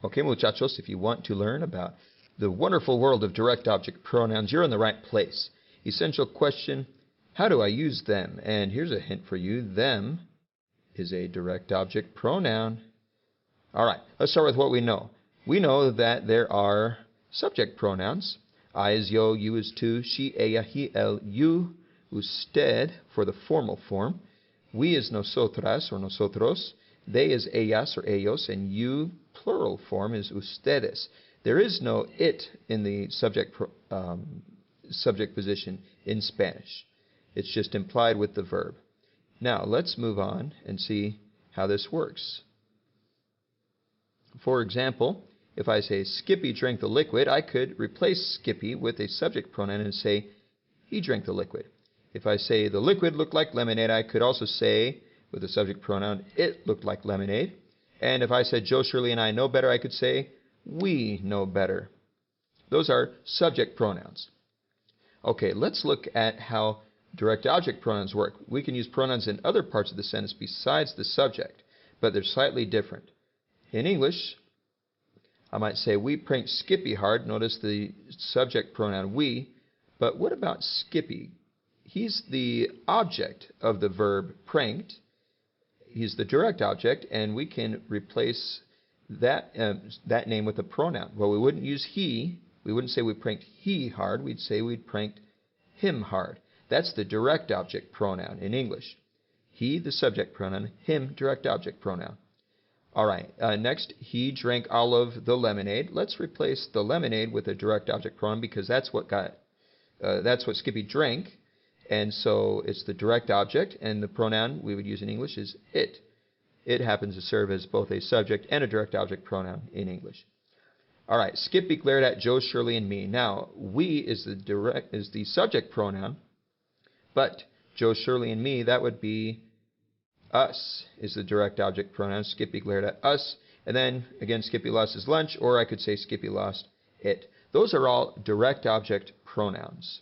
Okay, muchachos, if you want to learn about the wonderful world of direct object pronouns, you're in the right place. Essential question, how do I use them? And here's a hint for you. Them is a direct object pronoun. All right, let's start with what we know. We know that there are subject pronouns. I is yo, you is tu, she, ella, he, él, you, usted for the formal form. We is nosotras or nosotros. They is ellas or ellos, and you, plural form, is ustedes. There is no it in the subject position in Spanish. It's just implied with the verb. Now, let's move on and see how this works. For example, if I say Skippy drank the liquid, I could replace Skippy with a subject pronoun and say he drank the liquid. If I say the liquid looked like lemonade, I could also say with the subject pronoun, it looked like lemonade. And if I said Joe, Shirley, and I know better, I could say we know better. Those are subject pronouns. Okay, let's look at how direct object pronouns work. We can use pronouns in other parts of the sentence besides the subject, but they're slightly different. In English, I might say we pranked Skippy hard. Notice the subject pronoun we. But what about Skippy? He's the object of the verb pranked. He's the direct object, and we can replace that name with a pronoun. Well, we wouldn't use he. We wouldn't say we pranked he hard. We'd say we'd pranked him hard. That's the direct object pronoun in English. He, the subject pronoun. Him, direct object pronoun. All right, next, he drank all of the lemonade. Let's replace the lemonade with a direct object pronoun because that's what Skippy drank. And so it's the direct object, and the pronoun we would use in English is it. It happens to serve as both a subject and a direct object pronoun in English. All right, Skippy glared at Joe, Shirley, and me. Now, we is the subject pronoun, but Joe, Shirley, and me, that would be us is the direct object pronoun. Skippy glared at us. And then, again, Skippy lost his lunch, or I could say Skippy lost it. Those are all direct object pronouns.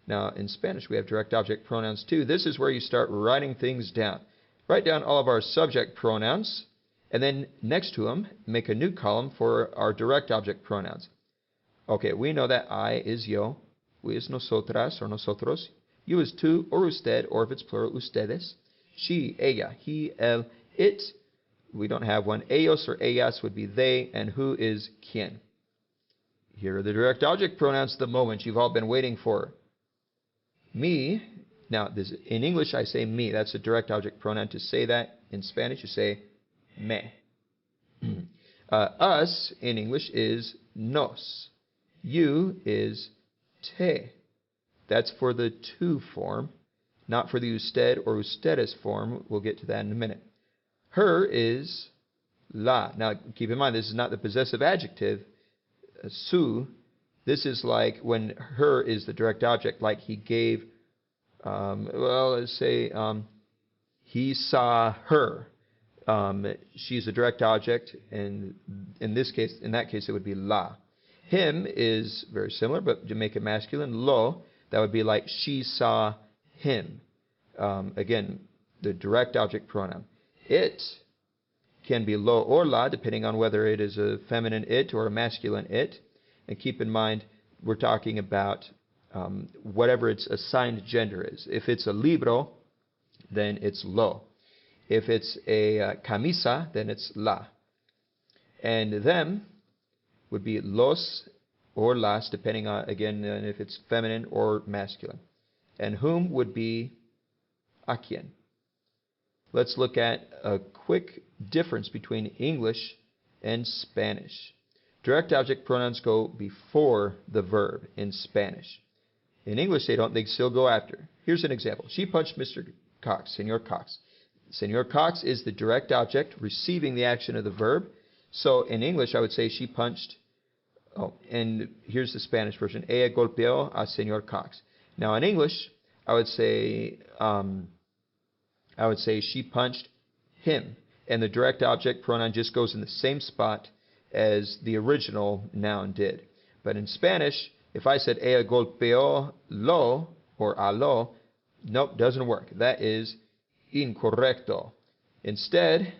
Now, in Spanish, we have direct object pronouns too. This is where you start writing things down. Write down all of our subject pronouns, and then next to them, make a new column for our direct object pronouns. Okay, we know that I is yo, we is nosotras or nosotros, you is tu or usted, or if it's plural, ustedes, she, ella, he, él, it. We don't have one. Ellos or ellas would be they, and who is quien. Here are the direct object pronouns, the moment you've all been waiting for. Me, now in English I say me, that's a direct object pronoun. To say that in Spanish you say me. Us in English is nos. You is te. That's for the tu form, not for the usted or ustedes form. We'll get to that in a minute. Her is la. Now keep in mind this is not the possessive adjective, su. This is like when her is the direct object, like he gave, let's say he saw her. She's a direct object, and in that case, it would be la. Him is very similar, but to make it masculine, lo, that would be like she saw him. Again, the direct object pronoun. It can be lo or la, depending on whether it is a feminine it or a masculine it. And keep in mind, we're talking about whatever its assigned gender is. If it's a libro, then it's lo. If it's a camisa, then it's la. And them would be los or las, depending on, again, if it's feminine or masculine. And whom would be a quien. Let's look at a quick difference between English and Spanish. Direct object pronouns go before the verb in Spanish. In English, they don't. They still go after. Here's an example. She punched Mr. Cox, Senor Cox. Senor Cox is the direct object receiving the action of the verb. So in English, I would say she punched, and here's the Spanish version. Ella golpeó a Senor Cox. Now in English, I would say she punched him. And the direct object pronoun just goes in the same spot as the original noun did. But in Spanish, if I said ella golpeó lo or a lo, nope, doesn't work. That is incorrecto. Instead,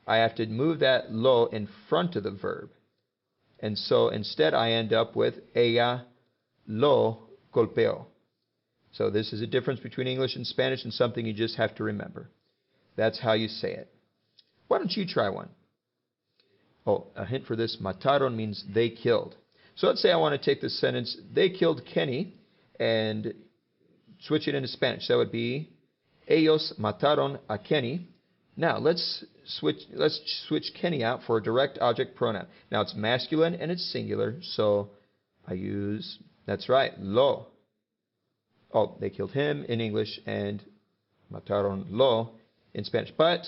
I have to move that lo in front of the verb. And so instead I end up with ella lo golpeó. So this is a difference between English and Spanish and something you just have to remember. That's how you say it. Why don't you try one? Oh, a hint for this, mataron means they killed. So let's say I want to take this sentence, they killed Kenny, and switch it into Spanish. That would be, ellos mataron a Kenny. Now let's switch Kenny out for a direct object pronoun. Now it's masculine and it's singular, so I use, that's right, lo. Oh, they killed him in English and mataron lo in Spanish. But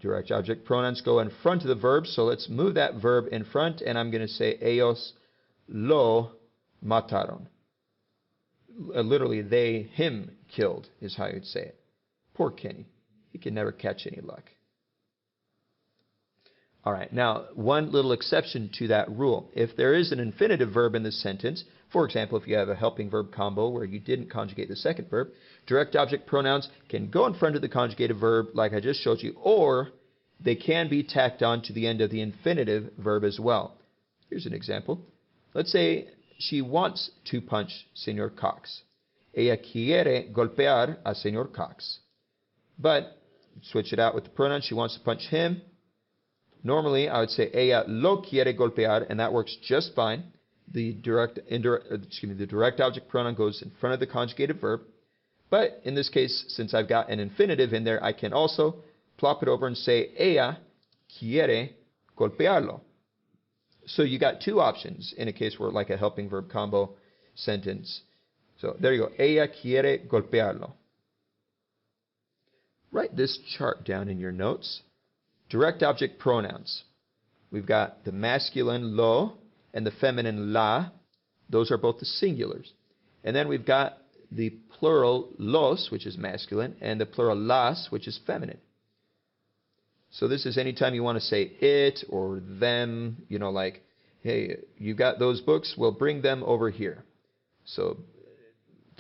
direct object pronouns go in front of the verb, so let's move that verb in front, and I'm going to say ellos lo mataron. Literally, they, him, killed is how you'd say it. Poor Kenny. He can never catch any luck. All right, now one little exception to that rule. If there is an infinitive verb in the sentence, for example, if you have a helping verb combo where you didn't conjugate the second verb, direct object pronouns can go in front of the conjugated verb like I just showed you, or they can be tacked on to the end of the infinitive verb as well. Here's an example. Let's say she wants to punch Señor Cox. Ella quiere golpear a Señor Cox. But switch it out with the pronoun. She wants to punch him. Normally, I would say ella lo quiere golpear, and that works just fine. The direct object pronoun goes in front of the conjugated verb. But in this case, since I've got an infinitive in there, I can also plop it over and say ella quiere golpearlo. So you got two options in a case where like a helping verb combo sentence. So there you go. Ella quiere golpearlo. Write this chart down in your notes. Direct object pronouns. We've got the masculine lo and the feminine la. Those are both the singulars. And then we've got the plural los, which is masculine, and the plural las, which is feminine. So this is anytime you want to say it or them, you know, like, hey, you got those books? Well, bring them over here. So,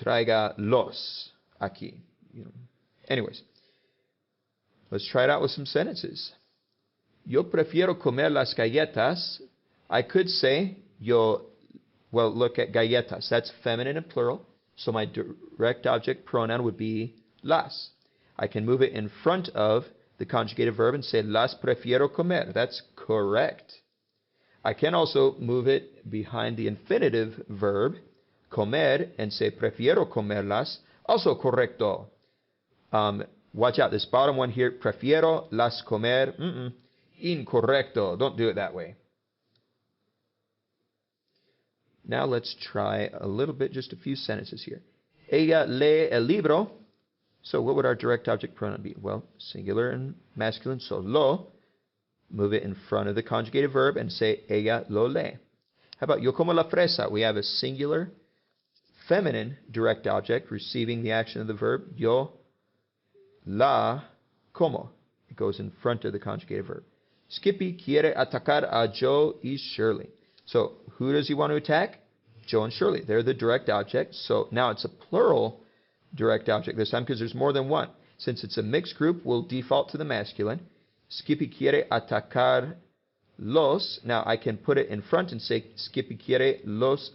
traiga los aquí. You know. Anyways, let's try it out with some sentences. Yo prefiero comer las galletas. I could say yo, well, look at galletas. That's feminine and plural. So my direct object pronoun would be las. I can move it in front of the conjugated verb and say las prefiero comer. That's correct. I can also move it behind the infinitive verb, comer, and say prefiero comerlas. Also correcto. Watch out, this bottom one here, prefiero las comer. Incorrecto. Don't do it that way. Now let's try a little bit, just a few sentences here. Ella lee el libro. So what would our direct object pronoun be? Well, singular and masculine, so lo. Move it in front of the conjugated verb and say ella lo lee. How about yo como la fresa? We have a singular feminine direct object receiving the action of the verb. Yo la como. It goes in front of the conjugated verb. Skippy quiere atacar a Joe y Shirley. So who does he want to attack? Joe and Shirley. They're the direct object. So now it's a plural direct object this time because there's more than one. Since it's a mixed group, we'll default to the masculine. Skippy quiere atacar los. Now I can put it in front and say Skippy los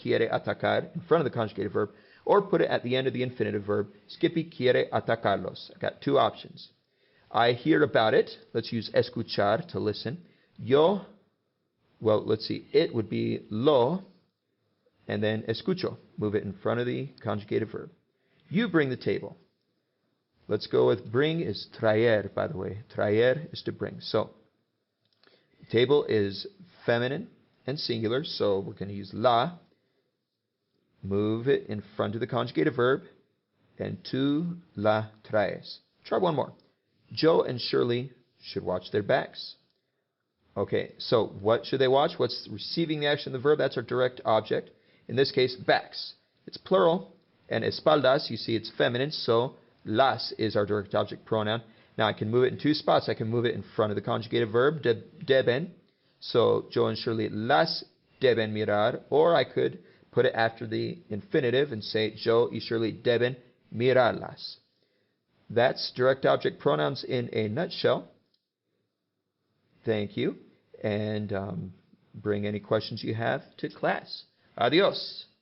quiere atacar in front of the conjugated verb, or put it at the end of the infinitive verb. Skippy quiere atacarlos. I got two options. I hear about it. Let's use escuchar to listen. Yo, well, let's see. It would be lo, and then escucho. Move it in front of the conjugated verb. You bring the table. Let's go with bring is traer, by the way. Traer is to bring. So, table is feminine and singular, so we're going to use la. Move it in front of the conjugated verb, and tú la traes. Try one more. Joe and Shirley should watch their backs. Okay, so what should they watch? What's receiving the action of the verb? That's our direct object. In this case, backs. It's plural. And espaldas, you see it's feminine, so las is our direct object pronoun. Now I can move it in two spots. I can move it in front of the conjugated verb, deben. So Joe and Shirley las deben mirar. Or I could put it after the infinitive and say Joe y Shirley deben mirarlas. That's direct object pronouns in a nutshell. Thank you. and bring any questions you have to class. Adios.